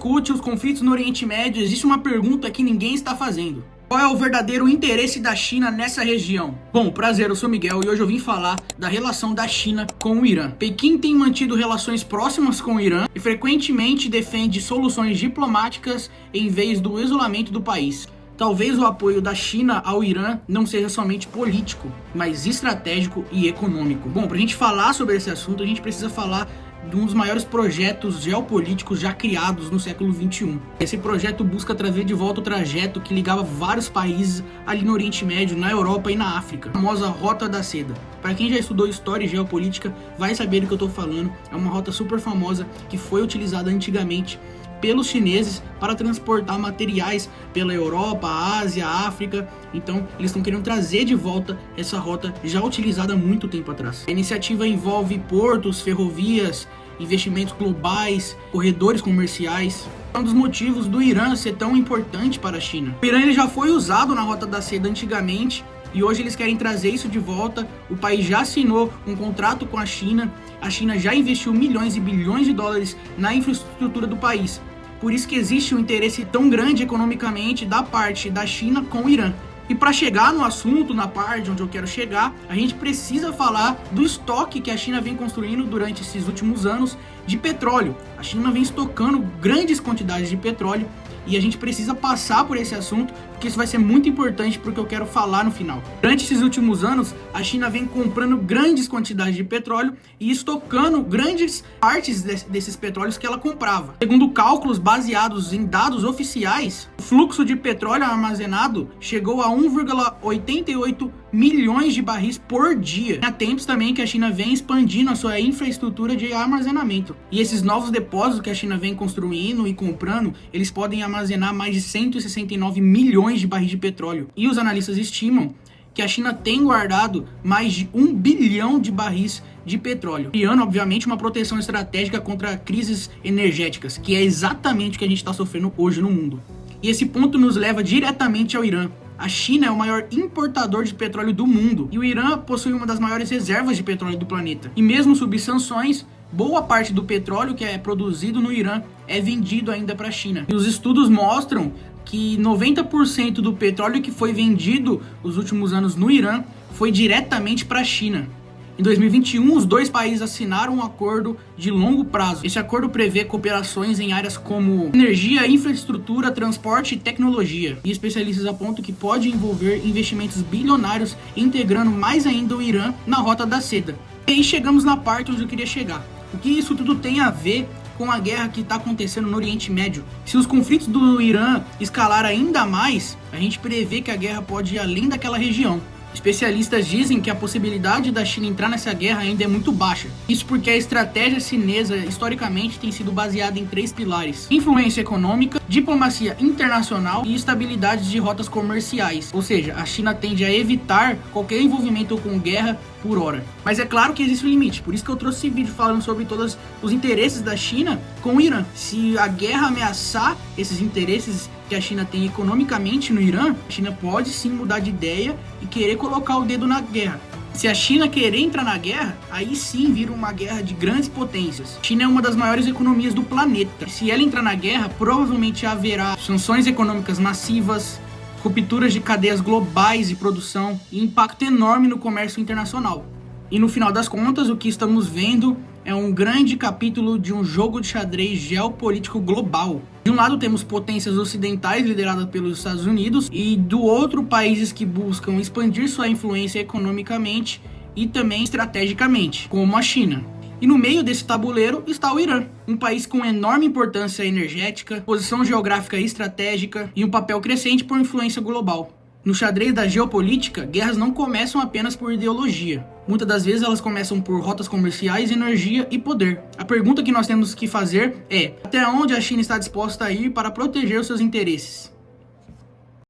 discute os conflitos no Oriente Médio, existe uma pergunta que ninguém está fazendo. Qual é o verdadeiro interesse da China nessa região? Bom, prazer, eu sou Miguel e hoje eu vim falar da relação da China com o Irã. Pequim tem mantido relações próximas com o Irã e frequentemente defende soluções diplomáticas em vez do isolamento do país. Talvez o apoio da China ao Irã não seja somente político, mas estratégico e econômico. Bom, pra gente falar sobre esse assunto, a gente precisa falar de um dos maiores projetos geopolíticos já criados no século XXI. Esse projeto busca trazer de volta o trajeto que ligava vários países ali no Oriente Médio, na Europa e na África. A famosa Rota da Seda. Para quem já estudou história e geopolítica, vai saber do que eu estou falando. É uma rota super famosa que foi utilizada antigamente pelos chineses para transportar materiais pela Europa, Ásia, África. Então eles estão querendo trazer de volta essa rota já utilizada há muito tempo atrás. A iniciativa envolve portos, ferrovias, investimentos globais, corredores comerciais. É um dos motivos do Irã ser tão importante para a China. O Irã ele já foi usado na Rota da Seda antigamente e hoje eles querem trazer isso de volta. O país já assinou um contrato com a China já investiu milhões e bilhões de dólares na infraestrutura do país. Por isso que existe um interesse tão grande economicamente da parte da China com o Irã. E para chegar no assunto, na parte onde eu quero chegar, a gente precisa falar do estoque que a China vem construindo durante esses últimos anos de petróleo. A China vem estocando grandes quantidades de petróleo e a gente precisa passar por esse assunto, porque isso vai ser muito importante para o que eu quero falar no final. Durante esses últimos anos, a China vem comprando grandes quantidades de petróleo e estocando grandes partes desses petróleos que ela comprava. Segundo cálculos baseados em dados oficiais, o fluxo de petróleo armazenado chegou a 1,88 milhões de barris por dia. Há tempos também que a China vem expandindo a sua infraestrutura de armazenamento. E esses novos depósitos que a China vem construindo e comprando, eles podem armazenar mais de 169 milhões de barris de petróleo. E os analistas estimam que a China tem guardado mais de 1 bilhão de barris de petróleo, criando, obviamente, uma proteção estratégica contra crises energéticas, que é exatamente o que a gente está sofrendo hoje no mundo. E esse ponto nos leva diretamente ao Irã. A China é o maior importador de petróleo do mundo e o Irã possui uma das maiores reservas de petróleo do planeta. E mesmo sob sanções, boa parte do petróleo que é produzido no Irã é vendido ainda para a China. E os estudos mostram que 90% do petróleo que foi vendido nos últimos anos no Irã foi diretamente para a China. Em 2021, os dois países assinaram um acordo de longo prazo. Esse acordo prevê cooperações em áreas como energia, infraestrutura, transporte e tecnologia. E especialistas apontam que pode envolver investimentos bilionários, integrando mais ainda o Irã na Rota da Seda. E aí chegamos na parte onde eu queria chegar. O que isso tudo tem a ver com a guerra que está acontecendo no Oriente Médio? Se os conflitos do Irã escalar ainda mais, a gente prevê que a guerra pode ir além daquela região. Especialistas dizem que a possibilidade da China entrar nessa guerra ainda é muito baixa. Isso porque a estratégia chinesa, historicamente, tem sido baseada em 3 pilares: influência econômica, diplomacia internacional e estabilidade de rotas comerciais. Ou seja, a China tende a evitar qualquer envolvimento com guerra por hora. Mas é claro que existe um limite, por isso que eu trouxe esse vídeo falando sobre todos os interesses da China com o Irã. Se a guerra ameaçar esses interesses que a China tem economicamente no Irã, a China pode sim mudar de ideia e querer colocar o dedo na guerra. Se a China querer entrar na guerra, aí sim vira uma guerra de grandes potências. A China é uma das maiores economias do planeta. Se ela entrar na guerra, provavelmente haverá sanções econômicas massivas, rupturas de cadeias globais de produção e impacto enorme no comércio internacional. E no final das contas, o que estamos vendo é um grande capítulo de um jogo de xadrez geopolítico global. De um lado temos potências ocidentais lideradas pelos Estados Unidos e do outro países que buscam expandir sua influência economicamente e também estrategicamente, como a China. E no meio desse tabuleiro está o Irã, um país com enorme importância energética, posição geográfica estratégica e um papel crescente por influência global. No xadrez da geopolítica, guerras não começam apenas por ideologia. Muitas das vezes elas começam por rotas comerciais, energia e poder. A pergunta que nós temos que fazer é: até onde a China está disposta a ir para proteger os seus interesses?